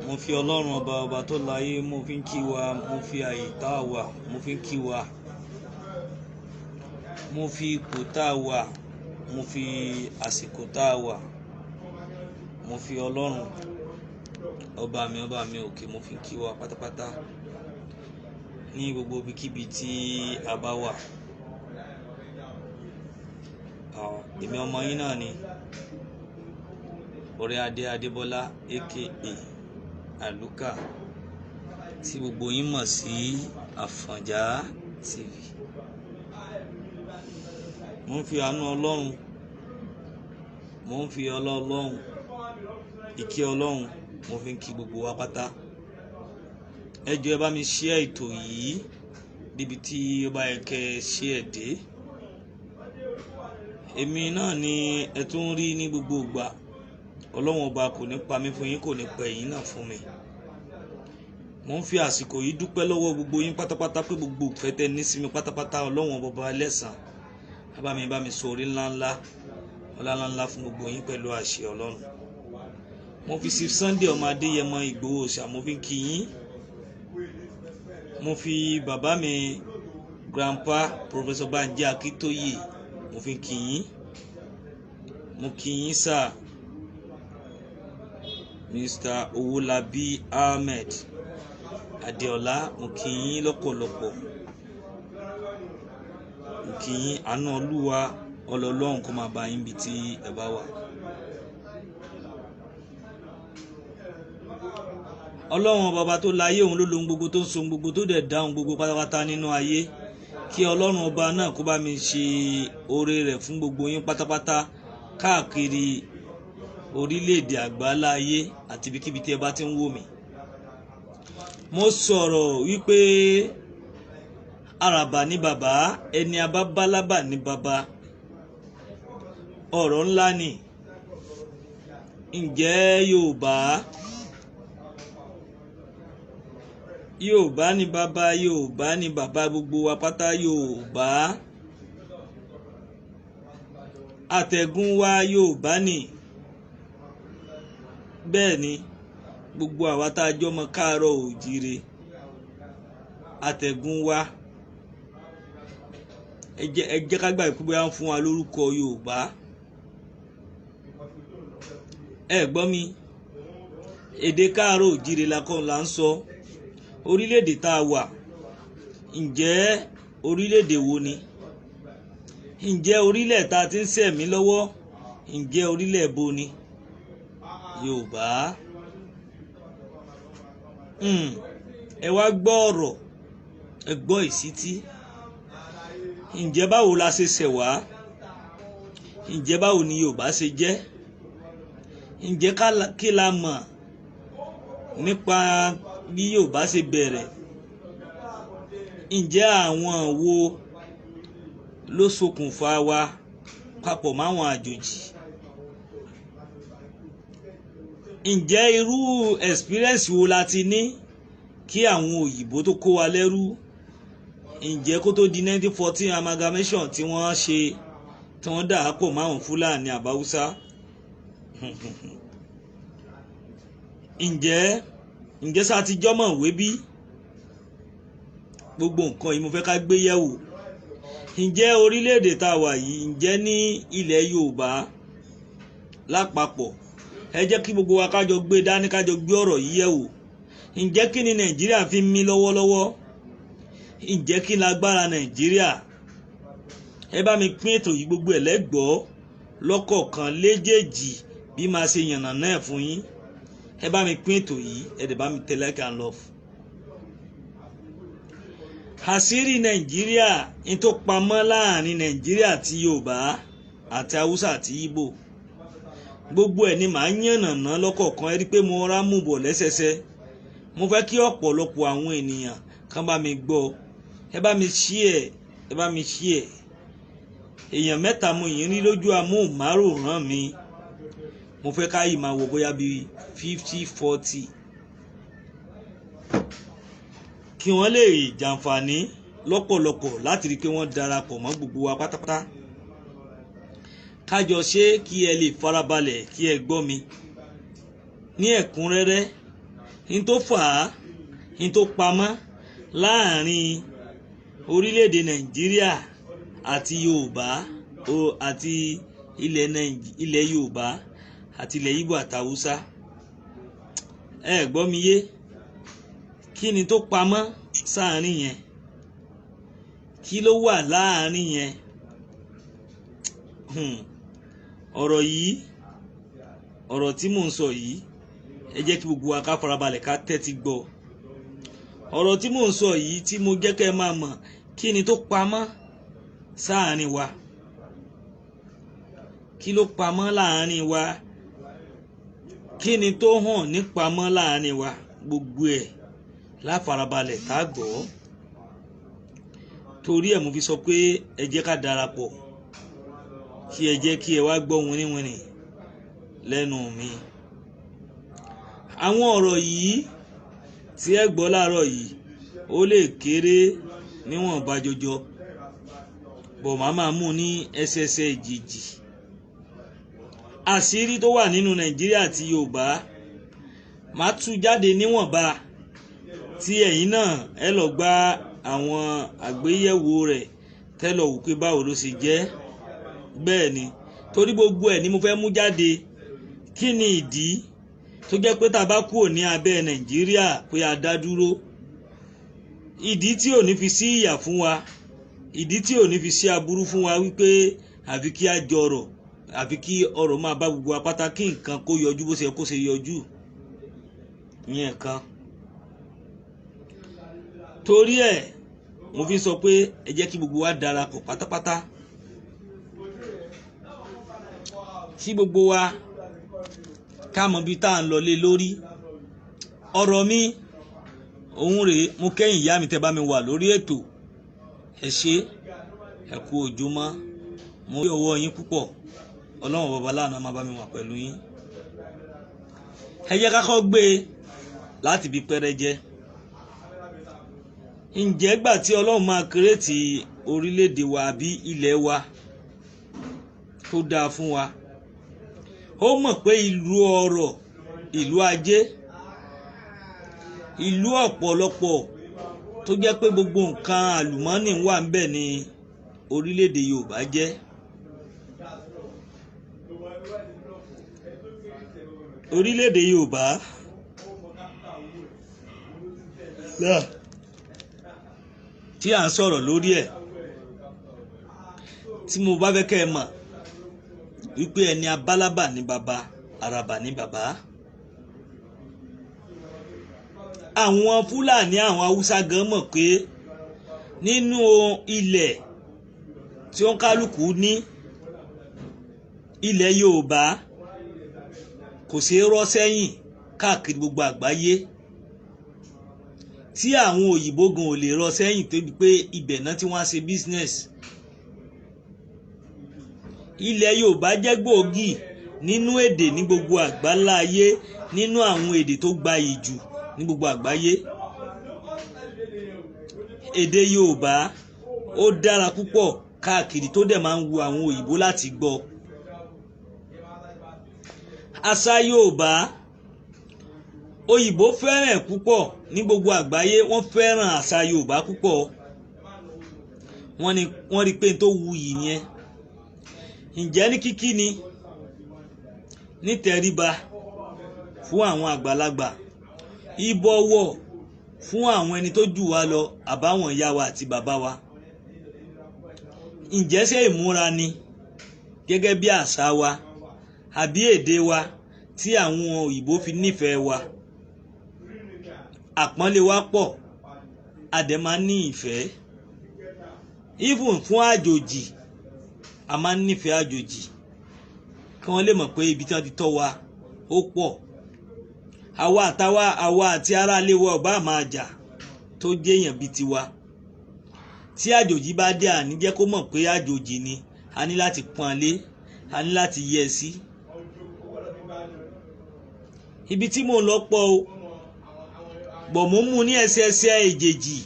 mo fi Ọlọ́run ọba tó láyé mo fi ń kí wa, mo fi àyè tá a wà mo fi ń kí wa, mo fi ipò tá a wà, mo fi àsìkò tá a wà, mo fi Ọlọ́run ọba mi òkè mo fi ń kí wa pátápátá ní gbogbo ibikíbi tí a bá wà. Èmi ọmọ yín náà ni Ọ̀rẹ́ Adé Adébọ́lá aka Àlùkà tí gbogbo yín mọ̀ sí Àfọ̀njá TV. Mo ń fi àánú Ọlọ́run, mo ń fi Ọlọ́run, ìkẹ́ Ọlọ́run mo fi ń kí gbogbo wa pátá. Ẹ jọ̀ọ́ ẹ bá mi share ètò yìí níbi tí ó bá yẹ kẹ́ share dé. Èmi náà ni ẹ tún rí ní gbogbo ìgbà. Ọlọ́run ọba kò ní pa mí fún yín, kò ní pa ẹ̀yin náà fún mi. Mo ń fi àsìkò yìí dúpẹ́ lọ́wọ́ gbogbo yín pátápátá pé gbogbo ìfẹ́ tẹ́ ní sí mi pátápátá Ọlọ́run ọba ẹlẹ́san bá mi sọ orí ńláńlá ọlá fún gbogbo yín pẹ̀lú àṣẹ Ọlọ́run. Mo fi Chief Sunday ọmọ Adéyẹmọ Ìgbòho Òòṣà mo fi ń kí yín. Mo fi bàbá mi Grandpa Professor Banji Akíntóyè mo fi ń kí yín. Mo kí yín sir Mr. Owolabi Ahmed Adeola, mo kí yín lọ́pọ̀lọpọ̀. Mo kí yín, àánú Olúwa Ọlọ́run kó máa bá yín bí tí ẹ bá wà. Ọlọ́run ọba tó láyé, òun ló lohun gbogbo tó ń so gbogbo tó dẹ̀ dá ohun gbogbo pátápátá nínú ayé. Kí Ọlọ́run ọba náà kó bá mi ṣe oore rẹ̀ fún gbogbo yín pátápátá káàkiri orílẹ̀-èdè àgbáńlá ayé àti ibikíbi tí ẹ bá ti ń wò mí. Mo sọ̀rọ̀ wípé àràbà ní bàbá, ẹni abábálábà ní bàbá. Ọ̀rọ̀ ńlá ni. Ǹjẹ́ Yorùbá ní bàbá, Yorùbá ní bàbá gbogbo wa pátá. Yorùbá àtẹ̀gùn wa Yorùbá ni. Bẹ́ẹ̀ ni gbogbo àwa tá a jọ mọ káàárọ̀ òjíire àtẹ̀gùn wa. Ẹ jẹ́ ká gbà pé bóyá ń fún wa lórúkọ Yorùbá. Ẹ gbọ́ mi, èdè káàárọ̀ òjíire la ń sọ. Orílẹ̀-èdè tá a wà, ǹjẹ́ orílẹ̀-èdè wo ni? Ǹjẹ́ orílẹ̀ tá a ti ń ṣẹ̀mí lọ́wọ́, ǹjẹ́ orílẹ̀ bo ni? Yorùbá. Ẹ wá gbọ́ ọ̀rọ̀, ẹ gbọ́ ìsítí. Ǹjẹ́ báwo la ṣe ṣẹ̀ wá? Ǹjẹ́ báwo ni Yorùbá ṣe jẹ́? Ǹjẹ́ kí la mọ̀ nípa bí Yorùbá ṣe bẹ̀rẹ̀? Ǹjẹ́ àwọn wo ló ṣokùnfà wa papọ̀ máwọn àjòjì? Ǹjẹ́ irú experience wo la ti ní kí àwọn òyìnbó tó kó wa lẹ́rú? Ǹjẹ́ kó tó di 1914 amalgamation tí wọ́n ṣe, tí wọ́n dà á pọ̀ máwọn Fúlàní àbáwúsá? Ǹjẹ́ sá ti jọ́mọ̀ ìwé bí? Gbogbo nǹkan yìí mo fẹ́ ká gbé yẹ̀wò. Ǹjẹ́ orílẹ̀-èdè tá a wà yìí, ǹjẹ́ ní ilẹ̀ Yorùbá lápapọ̀, ẹ jẹ́ kí gbogbo wa kájọ gbé dání, kájọ gbé ọ̀rọ̀ yìí yẹ̀wò. Ǹjẹ́ kí ni Nàìjíríà fi ń mí lọ́wọ́lọ́wọ́? Ǹjẹ́ kí lágbára Nàìjíríà? Ẹ bá mi pín ètò yìí gbogbo ẹ̀ lẹ́gbọ̀ọ́ lọ́kọ̀ọ̀kan léjèèjì bí máa ṣe yànnà náà fún yín. Ẹ bá mi pín ètò yìí, ẹ dẹ̀ bá mi tẹ like and love. Àṣírí Nàìjíríà ní tó pamọ́ láàrin Nàìjíríà àti Yorùbá àti Haúsá àti Ìgbò. Gbogbo ẹ̀ ni màá yànnàná lọ́kọ̀ọ̀kan. Ẹ rí pé mo rá mú bọ̀ lẹ́sẹsẹ. Mo fẹ́ kí ọ̀pọ̀lọpọ̀ àwọn ènìyàn kan bá mi gbọ́. Ẹ bá mi share, ẹ bá mi share. Èèyàn mẹ́ta mo yìn rí lójú amóhùnmáwòrán mi. Mo fẹ́ ká yìí máa wò bóyá bíi 50-40. Kí wọ́n lè jàǹfààní lọ́pọ̀lọpọ̀ láti rí pé wọ́n darapọ̀ mọ́ gbogbo wa pátápátá. Kájọ ṣe kí ẹ lè farabalẹ̀ kí ẹ gbọ́ mi ní ẹ̀kúnrẹ́rẹ́ ní tó fà á ní tó pamọ́ láàrin orílẹ̀-èdè Nàìjíríà àti Yorùbá àti ilẹ̀ Yorùbá àti ilẹ̀ Ìgbò àti Haúsá. Ẹ gbọ́ mi yé, kí ni tó pamọ́ sáàrin yẹn, kí ló wà láàrin yẹn? Ọ̀rọ̀ yìí, ọ̀rọ̀ tí mò ń sọ yìí, ẹ jẹ́ kí gbogbo wa ká farabalẹ̀ ká tẹ́tí gbọ́. Ọ̀rọ̀ tí mò ń sọ yìí tí mo jẹ́ kẹ́ máa mọ̀ kí ni tó pamọ́ sáàrin wa, kí ló pamọ́ láàrin wa, kí ni tó hàn nípamọ́ láàrin wa, gbogbo ẹ̀ láfarabalẹ̀ tá gbọ́. Torí ẹ̀ mo fi sọ pé ẹ jẹ́ ká darapọ̀, kí ẹ jẹ́ kí ẹ wá gbọ́ wìnrìnwìnrìn lẹ́nu mi. Àwọn ọ̀rọ̀ yìí tí ẹ gbọ́ láàárọ̀ yìí ó lè kéré níwọ̀nba jọjọ, bọ̀ màá máa mú ní ẹsẹsẹ ìjìjì. Àṣírí tó wà nínú Nàìjíríà àti Yorùbá máa tú jáde níwọ̀nba tí ẹ̀yin náà ẹ lọ gba àwọn àgbéyẹ̀wò rẹ̀ tẹ́lọ̀ wò pé báwo ló ṣe jẹ́. Bẹ́ẹ̀ ni, torí gbogbo ẹ̀ ni mo fẹ́ mú jáde. Kí ni ìdí tó jẹ́ pé tá a bá kúrò ní abẹ́ Nàìjíríà pé a dá dúró? Ìdí tí ò ní fi sí ìyà fún wa, ìdí tí ò ní fi sí aburú fún wa wípé àfi kí a jọrọ̀, àfi kí ọrọ̀ máa bá gbogbo apáta, kí nǹkan kó yọjú bó ṣe kó ṣe yọjú. Ìyẹn kan. Torí ẹ̀ mo fi sọ pé ẹ jẹ́ kí gbogbo wa darapọ̀ pátápátá, kí gbogbo wa ká mọ bí tá à ń lọ lé lórí. Ọ̀rọ̀ mi òun rèé, mo kẹ́yìn ìyá mi tẹ́ bá mi wà lórí ètò. Ẹ ṣé, ẹ kú ojúmọ́, mo rí ọwọ́ yín púpọ̀. Ọlọ́run bàbá láàánú máa bá mi wà pẹ̀lú yín. Ẹ jẹ́ ká kọ́ gbé láti bí pẹ́rẹ́jẹ. Ǹjẹ́ gbà tí Ọlọ́run máa kírètì orílẹ̀-èdè wa àbí ilẹ̀ wa tó dáa fún wa, ó mọ̀ pé ìlú ọrọ̀, ìlú ajé, ìlú ọ̀pọ̀lọpọ̀ tó jẹ́ pé gbogbo nǹkan àlùmọ́nì wà ń bẹ̀ ní orílẹ̀-èdè Yorùbá jẹ́. Orílẹ̀-èdè Yorùbá tí à ń sọ̀rọ̀ lórí ẹ̀, tí mo bá fẹ́ kẹ́ ẹ mọ̀ wípé ẹni abálábà ní baba, àràbà ní bàbá. Àwọn Fúlàní, àwọn Haúsá gan mọ̀ pé nínú ilẹ̀ tí ó ń kálukú ní ilẹ̀ Yorùbá kò ṣeé rọ́ sẹ́yìn káàkiri gbogbo àgbáyé, tí àwọn òyìnbó gan ò lè rọ́ sẹ́yìn tó di pé ibẹ̀ náà tí wọ́n á ṣe business. Ilẹ̀ Yorùbá jẹ́ gbòógì nínú èdè ní gbogbo àgbálá ayé, nínú àwọn èdè tó gbayì jù ní gbogbo àgbáyé. Èdè Yorùbá ó dára púpọ̀ káàkiri tó dẹ̀ máa ń wu àwọn òyìnbó láti gbọ́. Àṣà Yorùbá òyìnbó fẹ́ràn púpọ̀ ní gbogbo àgbáyé, wọ́n fẹ́ràn àṣà Yorùbá púpọ̀. Wọ́n rí pé tó wuyì yẹn. Ǹjẹ́ ní kíkí ni, ní tẹríba fún àwọn àgbàlagbà, ìbọ̀wọ̀ fún àwọn ẹni tó jù wá lọ, àbáwọn ìyá wa àti bàbá wa. Ǹjẹ́ ṣé ìmúra ni gẹ́gẹ́ bí àṣà wa àbí èdè wa tí àwọn òyìnbó fi nífẹ̀ẹ́ wa? Àpọ́nlé wa pọ̀, a dẹ̀ máa ní ìfẹ́. Even fún àjòjì, a máa ń nífẹ̀ẹ́ àjòjì kí wọ́n lè mọ̀ pé ibi tí wọ́n ti tọ́ wa ó pọ̀. Àwa àti ará ilé wa ò bá máa jà tó jẹ́ èèyàn bíi tiwa. Tí àjòjì bá dé, àní jẹ́ kó mọ̀ pé àjòjì ni, a ní láti pọ́n lé, a ní láti yẹ sí. Ibi tí mò ń lọ pọ̀ o, bọ̀ mo mú ní ẹsẹẹsẹ èjèèjì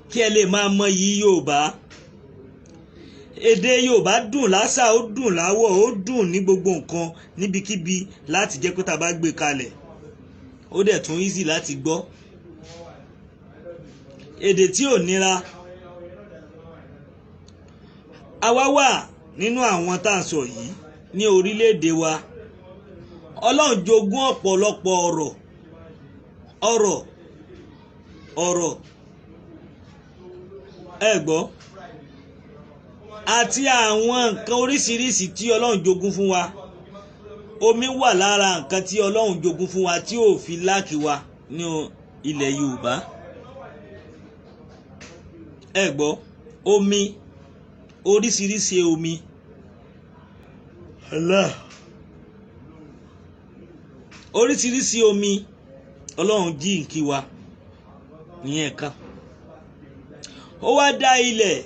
kí ẹ lè máa mọ iyì Yorùbá. Èdè Yorùbá dùn lásà, ó dùn láwọ̀, ó dùn ní gbogbo nǹkan níbikíbi láti jẹ́ pé tá a bá gbé kalẹ̀ ó dẹ̀ tún easy láti gbọ́. Èdè tí ò nira. Àwa wà nínú àwọn tá à ń sọ yìí ní orílẹ̀-èdè wa. Ọlọ́run jogún ọ̀pọ̀lọpọ̀ ọ̀rọ̀ ẹ gbọ́ àti àwọn nǹkan oríṣiríṣi tí Ọlọ́run jogún fún wa. Omi wà lára nǹkan tí Ọlọ́run jogún fún wa tí ò fi láàkì wa ní ilẹ̀ Yorùbá. Ẹ gbọ́ omi, oríṣiríṣi omi. Allah. Oríṣiríṣi omi Ọlọ́run jíǹkí wa nìyẹn kan. Ó wá dá ilẹ̀,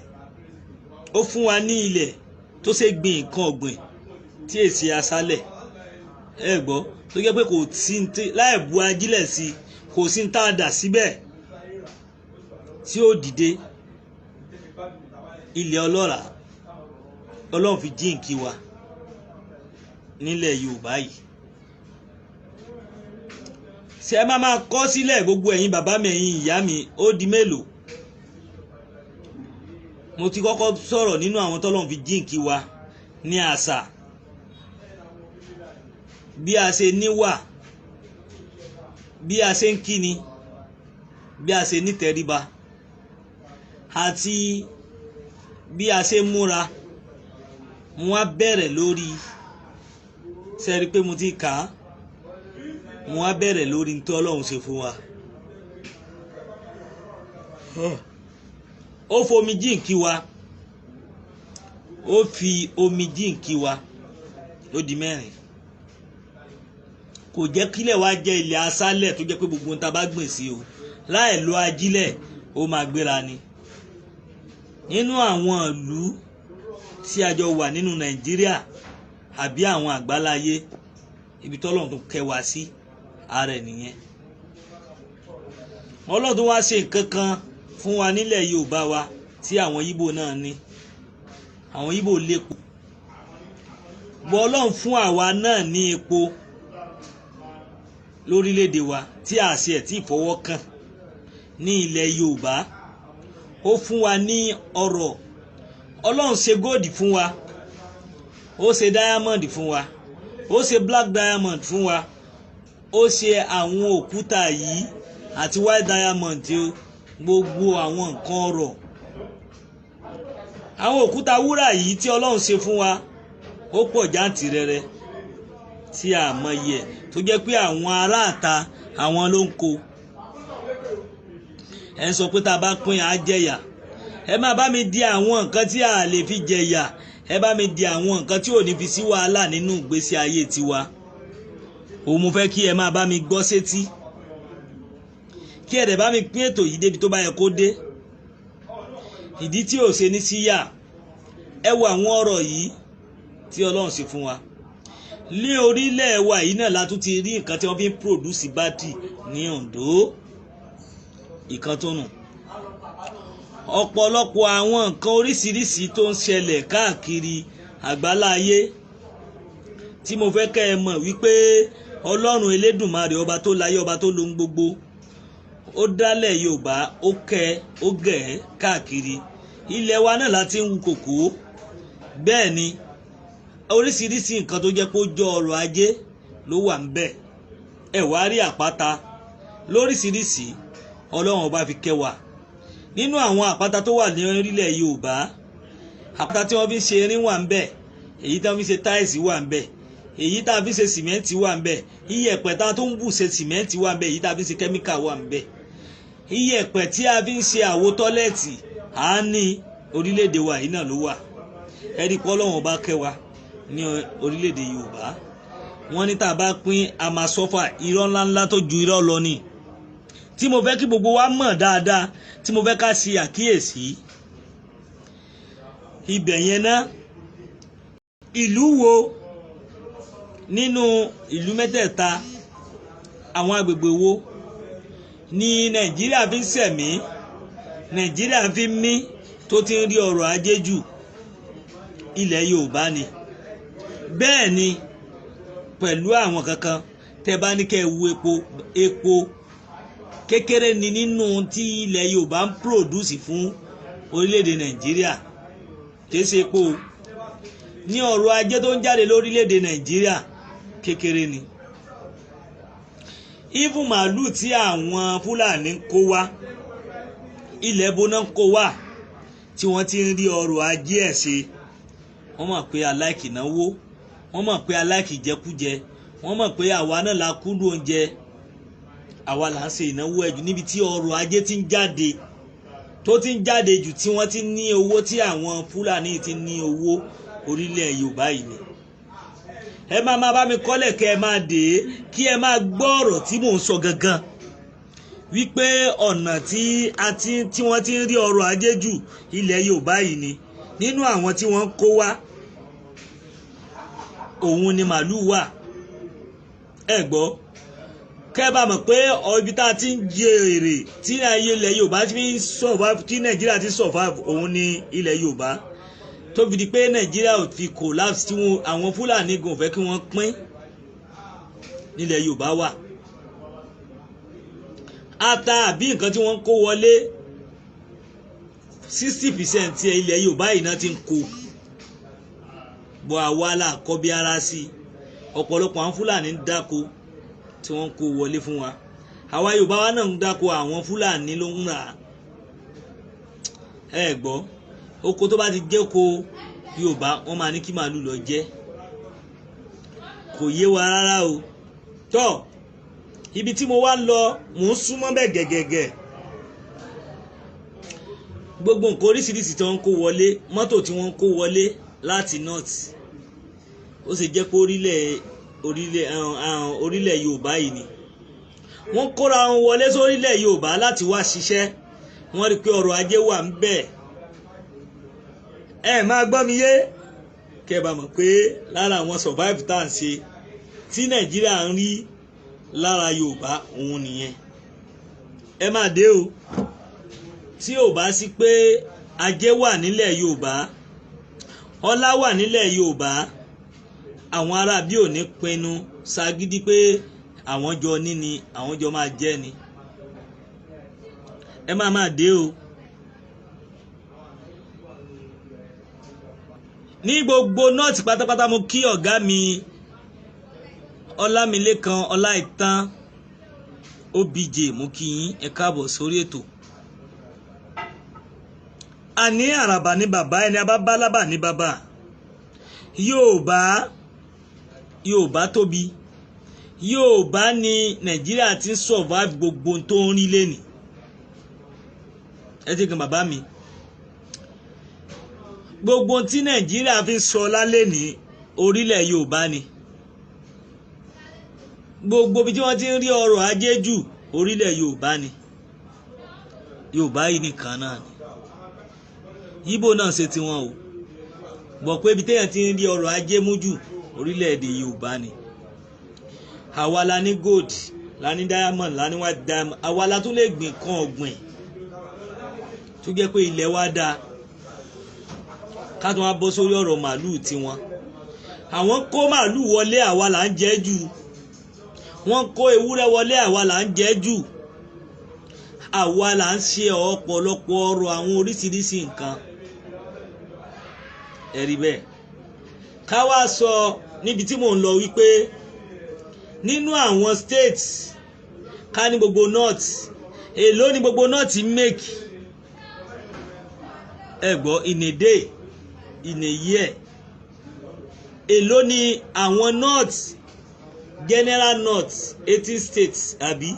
ó fún wa ní ilẹ̀ tó ṣe gbin nǹkan ọ̀gbìn tí èsì aṣálẹ̀. Ẹ gbọ́ tó jẹ́ pé kò sí láì bu ajílẹ̀ sí, kò sí ń tá a dà síbẹ̀ tí ó dìde. Ilẹ̀ ọlọ́ràá Ọlọ́run fi jíǹkí wa nílẹ̀ Yorùbá yìí. Ṣé ẹ máa kọ sílẹ̀ gbogbo ẹ̀yin bàbá mi, ẹ̀yin ìyá mi, ó di mélòó? Mo ti kọ́kọ́ sọ̀rọ̀ nínú àwọn tọ́lọ́run fi jíǹkí wa ní àṣà, bí a ṣe níwà, bí a ṣe ń kíni, bí a ṣe nítẹríba, àti bí a ṣe múra. Mo wá bẹ̀rẹ̀ lórí, ṣe rí pé mo ti kà á, mo wá bẹ̀rẹ̀ lórí ní tí Ọlọ́run ṣe fún wa. Ó fomi jíǹkí wa, ó fi omi jíǹkí wa, ó di mẹ́rin. Kò jẹ́ kílẹ̀ wá jẹ́ ilẹ̀ aṣálẹ̀ tó jẹ́ pé gbogbo ohun tá a bá gbìn sí o láì lo ajílẹ̀ ó máa gbéra ni. Nínú àwọn ìlú tí a jọ wà nínú Nàìjíríà àbí àwọn àgbáláyé, ibi tọ́lọ́run tó kẹ́ wa sí ara ẹ̀ nìyẹn. Ọlọ́run tó wá ṣe nǹkan kan fún wa nílẹ̀ Yorùbá wa tí àwọn Ìgbò náà ní. Àwọn Ìgbò lépo, bọ́ Ọlọ́run fún àwa náà ní epo lórílẹ̀‐èdè wa tí a ṣe ẹ̀ tí ìfọwọ́ kàn ní ilẹ̀ Yorùbá. Ó fún wa ní ọrọ̀. Ọlọ́run ṣe góòdì fún wa, ó ṣe diamond fún wa, ó ṣe black diamond fún wa, ó ṣe àwọn òkúta yìí àti white diamond, gbogbo àwọn nǹkan ọrọ̀. Àwọn òkúta wúrà yìí tí Ọlọ́run ṣe fún wa ó pọ̀ jàǹtìrẹrẹ tí a mọyì ẹ̀, tó jẹ́ pé àwọn aráàta àwọn ló ń kó. Ẹ ń sọ pé tá a bá pín á jẹ̀yà. Ẹ máa bá mi di àwọn nǹkan tí a lè fi jẹ̀yà, ẹ bá mi di àwọn nǹkan tí ò ní fi sí wàhálà nínú ìgbésí ayé tiwa. Òun mo fẹ́ kí ẹ máa bá mi gbọ́ sétí, kí ẹ dẹ̀ bá mi pín ètò yìí débi tó bá yẹ kó dé. Ìdí tí ò ṣe ní síyà, ẹ wo àwọn ọ̀rọ̀ yìí tí Ọlọ́run ṣe fún wa. Ní orílẹ̀ wa yìí náà la tún ti rí nǹkan tí wọ́n fi ń produce bátìrì ní Ondo. Ìkan tó nù. Ọ̀pọ̀lọpọ̀ àwọn nǹkan oríṣiríṣi tó ń ṣẹlẹ̀ káàkiri àgbáláyé tí mo fẹ́ kẹ́ ẹ mọ̀ wípé Ọlọ́run Elédùmarè, ọba tó láyé, ọba tó lohun gbogbo, ó dálẹ̀ Yorùbá, ó kẹ́, ó gẹ̀ ẹ́ káàkiri. Ilẹ̀ wa náà láti ń wu kòkó. Bẹ́ẹ̀ ni oríṣiríṣi nǹkan tó jẹ́ pé ó jọ ọrọ̀ ajé ló wà ń bẹ̀. Ẹ wá rí àpáta lóríṣiríṣi Ọlọ́run ọba fi kẹ́ wa. Nínú àwọn àpáta tó wà ní orílẹ̀ Yorùbá, àpáta tí wọ́n fi ń ṣe irin wà ń bẹ̀, èyí tí wọ́n fi ń ṣe táìsì wà ń bẹ̀, èyí tá a fi ń ṣe sìmẹ́ǹtì wà ń bẹ̀, iyẹ̀pẹ̀ tá a tó ń bù ṣe sìmẹ́ǹtì wà ń bẹ̀, èyí tá a fi ń ṣe kẹ́míkà wà ń bẹ̀, iyẹ̀pẹ̀ tí a fi ń ṣe àwo tọ́lẹ́ẹ̀tì á ní orílẹ̀-èdè wa yìí náà ló wà. Ẹ rí pé Ọlọ́run ọba kẹ́ wa ní orílẹ̀-èdè Yorùbá. Wọ́n ní tá a bá pín a máa sọ́fà, irọ́ ńláńlá tó ju irọ́ lọ ni. Tí mo fẹ́ kí gbogbo wa mọ̀ dáadáa, tí mo fẹ́ ká ṣe àkíyèsí. Ibẹ̀ yẹn ná, ìlú wo nínú ìlú mẹ́tẹ̀ẹ̀ta, àwọn agbègbè wo ní Nàìjíríà fi ń ṣẹ̀mí Nàìjíríà fi mí tó ti ń rí ọrọ̀ ajé jù ilẹ̀ Yorùbá ni. Bẹ́ẹ̀ ni pẹ̀lú àwọn kankan tẹ́ bá ní kẹ́ wo epo kékeré ni nínú tí ilẹ̀ Yorùbá ń produce fún orílẹ̀-èdè Nàìjíríà. Kìí ṣe epo ní ọrọ̀ ajé tó ń jáde lórílẹ̀-èdè Nàìjíríà kékeré ni. Even màálù tí àwọn Fúlàní ń kó wá ilẹ̀ bóná ń kó wá tí wọ́n ti ń rí ọrọ̀ ajé ẹ̀ ṣe. Wọ́n mọ̀ pé aláìkì náwó, wọ́n mọ̀ pé aláìkì jẹkújẹ, wọ́n mọ̀ pé àwa náà la kúndùn oúnjẹ, àwa là ń ṣe ìnáwó ẹ̀jù níbi tí ọrọ̀ ajé ti ń jáde tó ti ń jáde jù tí wọ́n ti ní owó tí àwọn Fúlàní ti ní owó orílẹ̀ Yorùbá yìí ni. Ẹ máa bá mi kọ́lẹ̀ kẹ́ ẹ máa dè é kí ẹ máa gbọ́ ọ̀rọ̀ tí mò ń sọ gangan wípé ọ̀nà tí wọ́n ti ń rí ọrọ̀ ajé jù ilẹ̀ Yorùbá yìí ni. Nínú àwọn tí wọ́n kó wá òun ni màálù wà. Ẹ gbọ́ kẹ́ bá mọ̀ pé ibi tá a ti ń jẹ èrè tí ayé ilẹ̀ Yorùbá fi ń survive, tí Nàìjíríà ti survive òun ni ilẹ̀ Yorùbá. Tó fi di pé Nàìjíríà ò fi collapse tí àwọn Fúlàní gan fẹ́ kí wọ́n pín nílẹ̀ Yorùbá wà. Ata àbí nǹkan tí wọ́n kó wọlé 60% ti ilẹ̀ Yorùbá yìí náà ti ń kó bọ̀ àwa là kọ́ bí ara sí. Ọ̀pọ̀lọpọ̀ àwọn Fúlàní ń dáko tí wọ́n kó wọlé fún wa. Àwa Yorùbá wa náà ń dáko, àwọn Fúlàní ló ń rà. Ẹ gbọ́ oko tó bá ti jẹ́ oko Yorùbá wọ́n máa ní kí màálù lọ jẹ. Kò yé wa rárá o. Tọ́ ibi tí mo wá lọ mò ń súnmọ́ bẹ́ẹ̀ gẹ́gẹ́gẹ́. Gbogbo nǹkan oríṣiríṣi tí wọ́n kó wọlé, mọ́tò tí wọ́n kó wọlé láti north, ó sì jẹ́ pé orílẹ̀ Yorùbá yìí ni wọ́n kóra wọn wọlé sórílẹ̀ Yorùbá láti wá ṣiṣẹ́. Wọ́n rí pé ọrọ̀ ajé wà ń bẹ̀. Ẹ máa gbọ́ mi yé kẹ́ bá mọ̀ pé lára àwọn survive tá à ń ṣe tí Nàìjíríà ń rí lára Yorùbá òun nìyẹn. Ẹ máa dé o. Tí ò bá sí pé ajé wà nílẹ̀ Yorùbá, ọlá wà nílẹ̀ Yorùbá, àwọn ará bí ò ní pinnu ságídí pé àwọn jọ níní, àwọn jọ máa jẹ́ ni. Ẹ máa dé o. Ní gbogbo nọ́ọ̀tì pátápátá mo kí ọ̀gá mi Ọlámilékan Ọláìtàn OBJ, mo kí yín, ẹ káàbọ̀ sórí ètò. Àní àràbà ní bàbá, ẹni abábálábà ní bàbá. Yorùbá tóbi. Yorùbá ni Nàìjíríà ti ń survive gbogbo tó ń rí lẹ́nì. Ẹ ti kan bàbá mi. Gbogbo tí Nàìjíríà fi ń sọ lálẹ́ ní orílẹ̀ Yorùbá ni. Gbogbo bí tí wọ́n ti ń rí ọrọ̀ ajé jù orílẹ̀ Yorùbá ni. Yorùbá yìí nìkan náà ni. Ìgbò náà ṣe tiwọn o. Bọ̀ pé ibi téèyàn ti ń rí ọrọ̀ ajé mú jù orílẹ̀-èdè Yorùbá ni. Àwa la ní gold, la ní diamond, la ní white diamond. Àwa la tún lè gbìn kan ọ̀gbìn tó jẹ́ pé ilẹ̀ wa dáa. Ká tún wá bọ́ sórí ọ̀rọ̀ màálù tiwọn. Àwọn kó màálù wọlé, àwa là ń jẹ jù. Wọ́n kó ewúrẹ́ wọlé, àwa là ń jẹ jù. Àwa là ń ṣe ọ̀pọ̀lọpọ̀ ọrọ̀ àwọn oríṣiríṣi nǹkan. Ẹ rí bẹ́ẹ̀. Ká wá sọ níbi tí mò ń lọ wípé nínú àwọn states, ká ní gbogbo north, èló ni gbogbo north make. Ẹ gbọ́, in a day, in a year. Èló ni àwọn north, general north 18 states àbí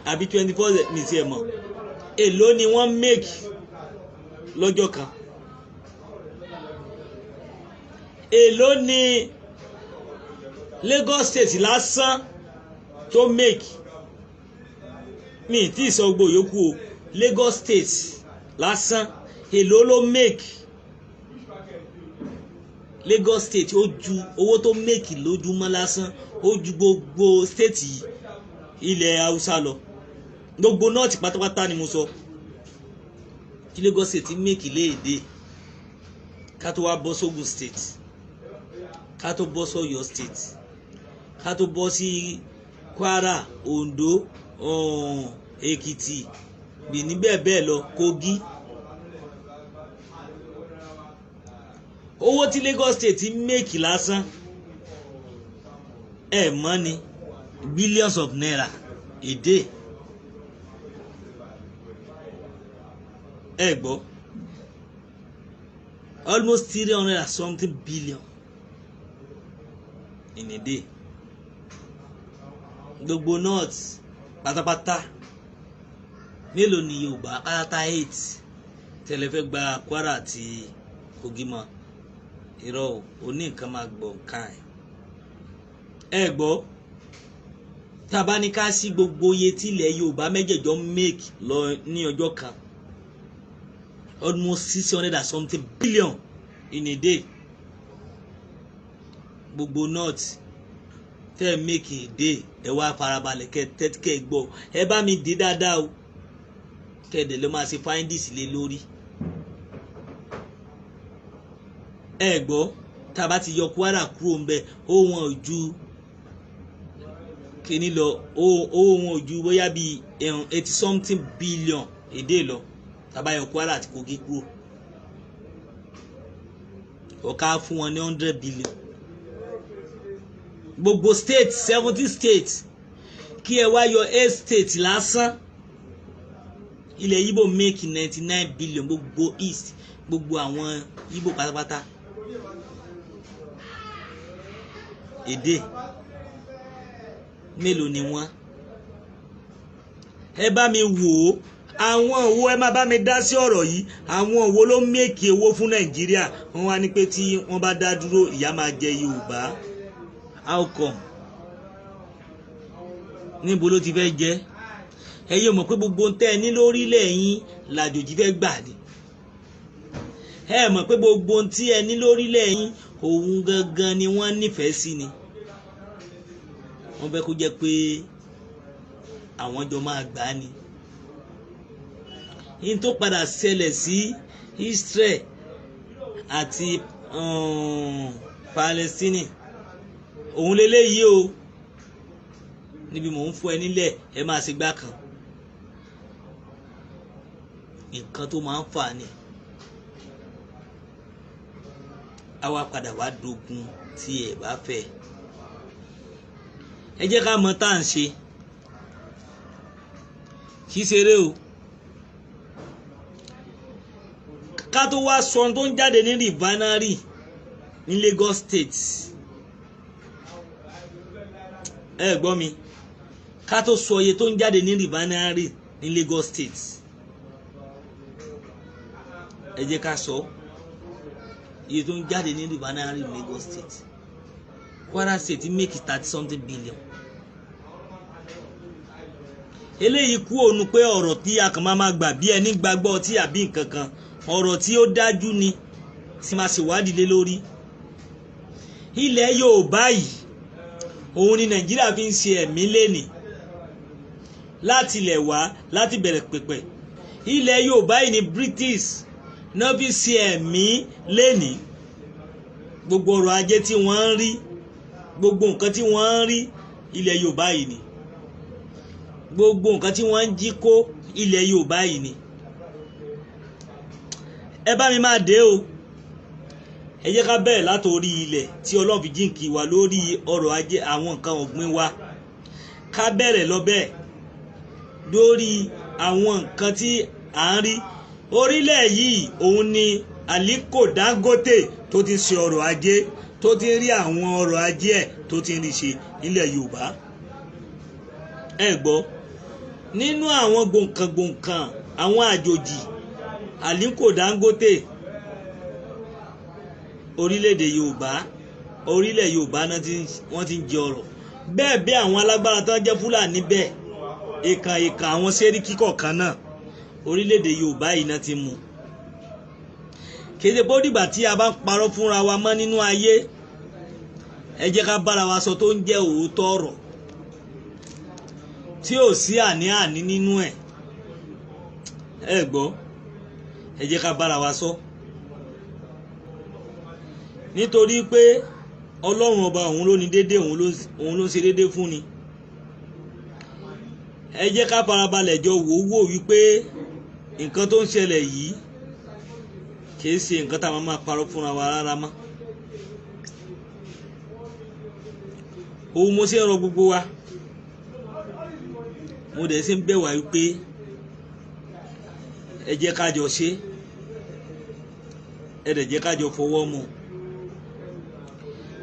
24 mi ti ẹ̀ mọ̀. Èló ni wọ́n make lọ́jọ́ kan. Èló ni Lagos state lásán tó make. Mi tí sọ gbogbo yòókù o. Lagos state lásán èló ló make. Lagos state ó ju owó tó make lójúmọ́ lásán ó ju gbogbo state ilẹ̀ Haúsá lọ. gbogbo north pátápátá ni mo sọ tí Lagos state make léèdè ká tó wá bọ́ sógun state ká tó bọ́ sọ́yọ́ state ká tó bọ́ sí Kwara, Ondo, Èkìtì, Benin bẹ́ẹ̀ bẹ́ẹ̀ lọ, Kogi. Owó tí Lagos state make lásán mọ́ ni billions of naira a day. Gbọ́ almost 300 and something billion in a day. Gbogbo north pátápátá mélòó ni Yorùbá pátápátá 8 tẹ́lẹ̀ fẹ́ gba Kwara àti Kogi mọ́ irọ́ oní nǹkan máa gbọ́ nǹkan gbọ́ tá a bá ní ká sí gbogbo iye tí ilẹ̀ Yorùbá mẹ́jẹ̀jọ make lọ ní ọjọ́ kan almost 600 and something billion in a day. Gbogbo north tẹ́ make a day ẹ wá farabalẹ̀ kẹ́ tẹ́tí kẹ́ gbọ́ ẹ bá mi dé dáadáa o kẹ́ẹ̀dẹ̀ ló máa ṣe findings lé lórí. Gbọ́ tá a bá ti yọ Kwara kúrò ńbẹ̀ ó wọn ò ju kíní lọ ó wọn ò ju bóyá bíi 80 something billion a day lọ tá a bá yọ Kwara àti Kogi kúrò ọ̀ká fún wọn ní 100 billion. Gbogbo state 70 states kí ẹ wá yọ 8 states lásán ilẹ̀ Igbo make 99 billion gbogbo east gbogbo àwọn Igbo pátápátá èdè mélòó ni wọ́n. Ẹ bá mi wò ó àwọn òwò ẹ má bá mi dá sí ọ̀rọ̀ yìí àwọn òwò ló make owó fún Nàìjíríà wọ́n wá ní pé tí wọ́n bá dá dúró ìyà máa jẹ Yorùbá. How come? Níbo ló ti fẹ́ jẹ́? Ẹ̀yin mọ̀ pé gbogbo tẹ́ ẹ ní lórílẹ̀ yín làjòjì fẹ́ gbà ni. Ẹ mọ̀ pé gbogbo tí ẹ ní lórílẹ̀ yín òun gangan ni wọ́n nífẹ̀ẹ́ sí ni. Wọ́n fẹ́ kó jẹ́ pé àwọn jọ máa gbà ni. In tó padà ṣẹlẹ̀ sí Israel àti Palestine òun lélẹ́yìí o níbi mò ń fún ẹ nílẹ̀ ẹ máa ṣe gbá kan nǹkan tó máa ń fà ní àwa padà wá dogun tí ẹ bá fẹ́. Ẹ jẹ́ ká mọ̀ tá à ń ṣe kì í ṣeré o ká tó wá sọ tó ń jáde ní refinery ní Lagos State. Gbọ́ mi ká tó sọ iye tó ń jáde ní refinery ní Lagos State ẹ jẹ́ ká sọ iye tó ń jáde ní refinery ní Lagos State. Kwara State make 30 something billion. Eléyìí kú ònu pé ọ̀rọ̀ tí a kàn máa gbà bí ẹni gbàgbọ́ tí àbí nǹkan kan ọ̀rọ̀ tí ó dájú ni tí máa ṣèwádìí lé lórí. Ilẹ̀ Yorùbá yìí òun ni Nàìjíríà fi ń ṣe ẹ̀mí léni láti ilẹ̀ wá láti bẹ̀rẹ̀ pẹ̀pẹ̀. Ilẹ̀ Yorùbá yìí ni British náà fi ṣe ẹ̀mí léni. Gbogbo ọrọ̀ ajé tí wọ́n ń rí gbogbo nǹkan tí wọ́n ń rí ilẹ̀ Yorùbá yìí ni. Gbogbo nǹkan tí wọ́n ń jí kó ilẹ̀ Yorùbá yìí ni. Ẹ bá mi máa dé o. Ẹ jẹ́ ká bẹ̀rẹ̀ látorí ilẹ̀ tí Ọlọ́run fi jíǹkì wa lórí ọrọ̀ ajé àwọn nǹkan ọ̀gbìn wa. Ká bẹ̀rẹ̀ lọ bẹ́ẹ̀ lórí àwọn nǹkan tí à ń rí. Orílẹ̀ yìí òun ni Aliko Dangote tó ti ṣe ọrọ̀ ajé tó ti rí àwọn ọrọ̀ ajé ẹ̀ tó ti rí ṣe nílẹ̀ Yorùbá. Ẹ gbọ́ nínú àwọn gbòǹkàngbòǹkàn àwọn àjòjì Aliko Dangote orílẹ̀-èdè Yorùbá orílẹ̀ Yorùbá náà wọ́n ti ń jẹ ọrọ̀ bẹ́ẹ̀ bẹ́ẹ̀ àwọn alágbára tó ń jẹ́ Fúlàní bẹ́ẹ̀ ìkàn àwọn sẹ́ríkì kọ̀ọ̀kan náà orílẹ̀-èdè Yorùbá yìí náà ti mú. Kéde bó dìgbà tí a bá ń parọ́ fúnra wa mọ́ nínú ayé ẹ jẹ́ ká bára wa sọ tó ń jẹ́ òótọ́ ọ̀rọ̀. tí ò sí àní-àní nínú ẹ̀. Ẹ gbọ́, ẹ jẹ́ ká bára wa sọ. Nítorí pé Ọlọ́run ọba òun ló ní déédéé, òun ló ń ṣe déédéé fún ni. Ẹ jẹ́ ká farabalẹ̀ jọ wò wípé nǹkan tó ń ṣẹlẹ̀ yìí kìí ṣe nǹkan tá a máa parọ́ fúnra wa rárá mọ́. Òun mo ṣe ń rọ gbogbo wa, mo dẹ̀ ṣe ń bẹ̀ wá wípé ẹ jẹ́ ká jọ ṣe, ẹ dẹ̀ jẹ́ ká jọ fọwọ́ mu.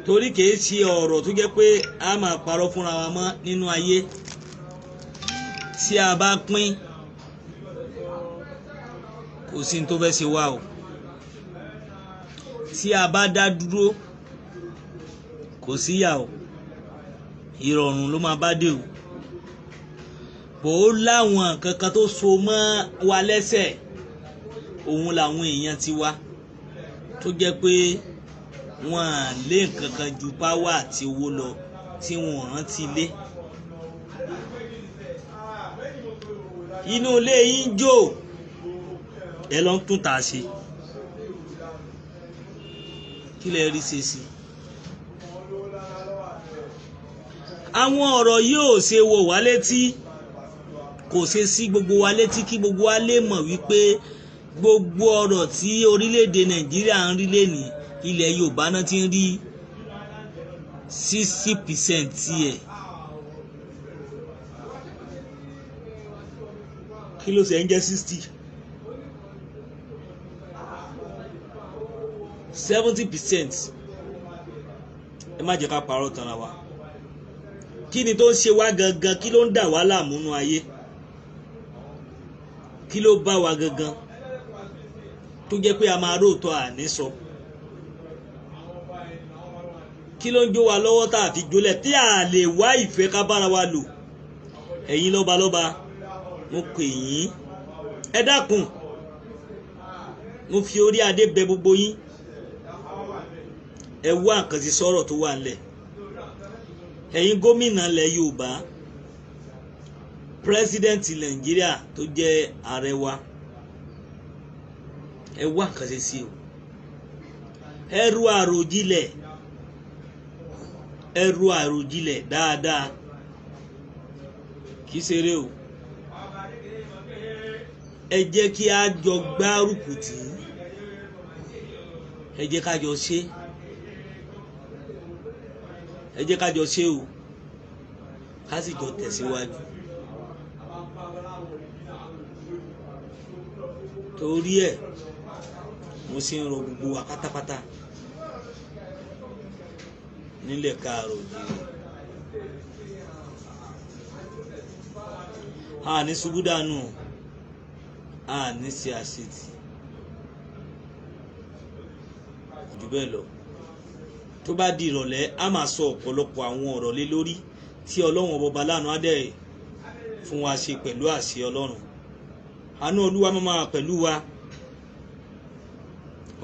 Torí kìí ṣe ọ̀rọ̀ tó jẹ́ pé a máa parọ́ fúnra wa mọ́ nínú ayé. Tí a bá pín, kò sí ní tó fẹ́ ṣe wá o. Tí a bá dá dúró, kò síyà o. Ìrọ̀rùn ló máa bá dé o. Bó láwọn kankan tó so mọ́ wa lẹ́sẹ̀, òun làwọn èèyàn ti wá tó jẹ́ pé wọ́n à lé nǹkan kan ju páwà àti owó lọ tí wọ́n rántí lé. Inú ilé yín jò, ẹ lọ ń tún tà ṣe. Kí lẹ rí ṣe sí? Àwọn ọ̀rọ̀ yóò ṣe wọ̀ wá létí, kò ṣe sí gbogbo wa létí kí gbogbo wa lè mọ̀ wípé gbogbo ọ̀rọ̀ tí orílẹ̀-èdè Nàìjíríà ń rí lẹ́nìí, ilẹ̀ Yorùbá náà ti ń rí 60% tiẹ̀. Kí ló ṣe ń jẹ́ 60? 70%. Ẹ má jẹ́ ká parọ́ tanra wa. Kí ni tó ń ṣe wá gangan? Kí ló ń dà wá láàmú nínú ayé? Kí ló bá wa gangan tó jẹ́ pé a máa róòtọ́ àní sọ? Kí ló ń jó wa lọ́wọ́ tá a fi jólẹ̀ tí a lè wá ìfẹ́ ká bára wa lò? Ẹ̀yin lọ́balọ́ba, mo pè yín, ẹ dákun, mo fi orí adé bẹ̀ gbogbo yín, ẹ wá nǹkan sí sọ̀rọ̀ tó wà nílẹ̀. Ẹ̀yin gómìnà ilẹ̀ Yorùbá, president Nàìjíríà tó jẹ́ ààrẹ wa, ẹ wá nǹkan ṣe sí o. Ẹ ro àròjinlẹ̀, ẹ ro àròjinlẹ̀ dáadáa, kì í ṣeré o. Ẹ jẹ́ kí a jọ gbárùkù tì í, ẹ jẹ́ ká jọ ṣe, ẹ jẹ́ ká jọ ṣe o, ká sì jọ tẹ̀síwájú. Torí ẹ̀ mo sì ń rọ gbogbo wa pátápátá nílẹ̀ káàárọ̀ oòjíire. A ní ṣubú dànù, a ní ṣe àṣetì jù bẹ́ẹ̀ lọ. Tó bá di ìrọ̀lẹ́, a máa sọ ọ̀pọ̀lọpọ̀ àwọn ọ̀rọ̀ lé lórí tí Ọlọ́run ọba láàánú á dẹ̀ fún wa ṣe pẹ̀lú àṣẹ Ọlọ́run. Àánú Olúwa máa pẹ̀lú wa.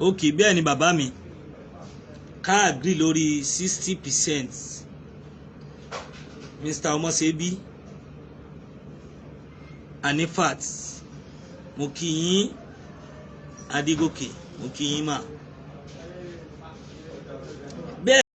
Ókè, bẹ́ẹ̀ ni bàbá mi, ká agree lórí 60%. Mr. Ọmọṣẹ́bí, Anifat, mo kí yín. Adégòkè, mo kí yín mà.